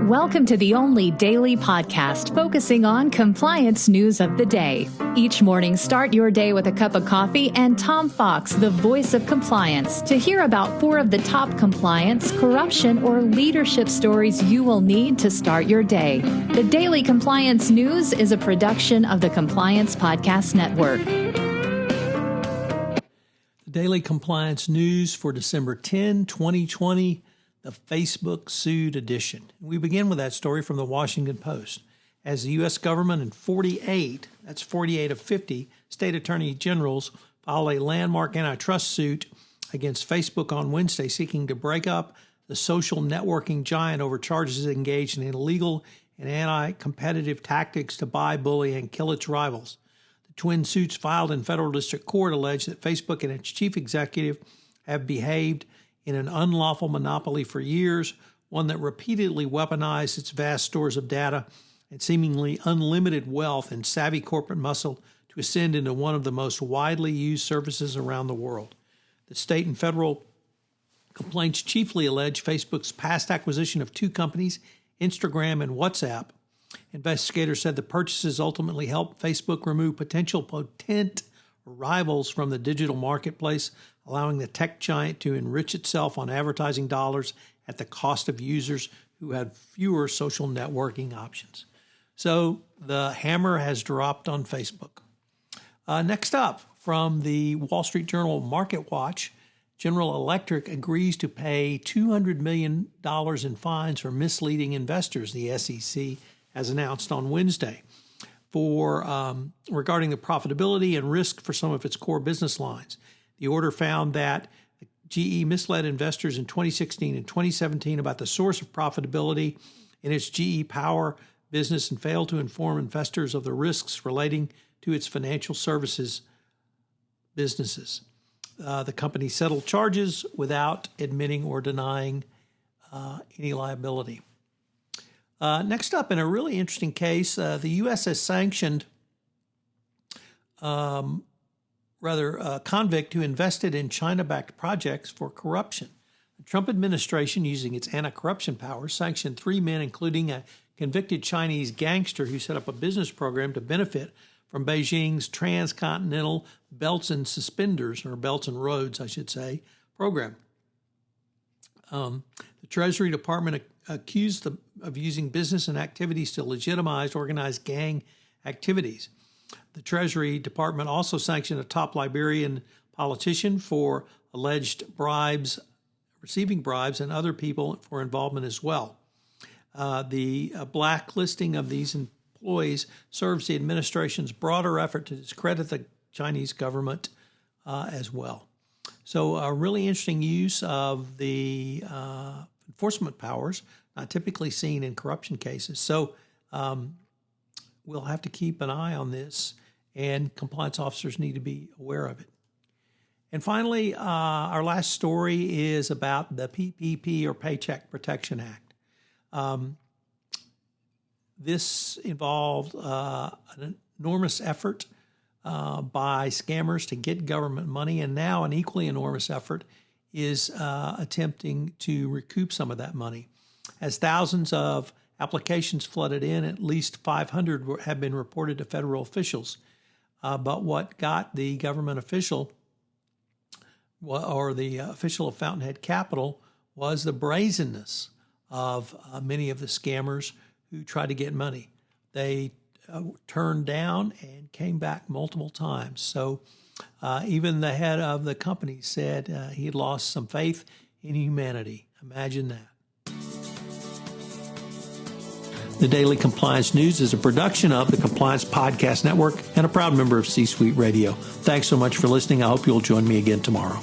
Welcome to the only daily podcast focusing on compliance news of the day. Each morning, start your day with a cup of coffee and Tom Fox, the voice of compliance, to hear about 4 of the top compliance, corruption, or leadership stories you will need to start your day. The Daily Compliance News is a production of the Compliance Podcast Network. The Daily Compliance News for December 10, 2020. The Facebook sued edition. We begin with that story from the Washington Post. As the U.S. government and 48 of 50 state attorney generals filed a landmark antitrust suit against Facebook on Wednesday, seeking to break up the social networking giant over charges engaged in illegal and anti-competitive tactics to buy, bully, and kill its rivals. The twin suits filed in federal district court allege that Facebook and its chief executive have behaved in an unlawful monopoly for years, one that repeatedly weaponized its vast stores of data and seemingly unlimited wealth and savvy corporate muscle to ascend into one of the most widely used services around the world. The state and federal complaints chiefly allege Facebook's past acquisition of 2 companies, Instagram and WhatsApp. Investigators said the purchases ultimately helped Facebook remove potential potent rivals from the digital marketplace, allowing the tech giant to enrich itself on advertising dollars at the cost of users who had fewer social networking options. So the hammer has dropped on Facebook. Next up, from the Wall Street Journal Market Watch, General Electric agrees to pay $200 million in fines for misleading investors, the SEC has announced on Wednesday, for regarding the profitability and risk for some of its core business lines. The order found that GE misled investors in 2016 and 2017 about the source of profitability in its GE Power business and failed to inform investors of the risks relating to its financial services businesses. The company settled charges without admitting or denying any liability. Next up, in a really interesting case, the U.S. has sanctioned convict who invested in China-backed projects for corruption. The Trump administration, using its anti-corruption powers, sanctioned 3 men, including a convicted Chinese gangster who set up a business program to benefit from Beijing's transcontinental belts and suspenders, or belts and roads, I should say, program. The Treasury Department accused them of using business and activities to legitimize organized gang activities. The Treasury Department also sanctioned a top Liberian politician for alleged receiving bribes, and other people for involvement as well. The blacklisting of these employees serves the administration's broader effort to discredit the Chinese government as well. So a really interesting use of the enforcement powers, not typically seen in corruption cases. So we'll have to keep an eye on this, and compliance officers need to be aware of it. And finally, our last story is about the PPP, or Paycheck Protection Act. This involved an enormous effort by scammers to get government money, and now an equally enormous effort is attempting to recoup some of that money. As thousands of applications flooded in, at least 500 have been reported to federal officials. But what got the government official, or the official of Fountainhead Capital, was the brazenness of many of the scammers who tried to get money. They turned down and came back multiple times. So even the head of the company said he had lost some faith in humanity. Imagine that. The Daily Compliance News is a production of the Compliance Podcast Network and a proud member of C-Suite Radio. Thanks so much for listening. I hope you'll join me again tomorrow.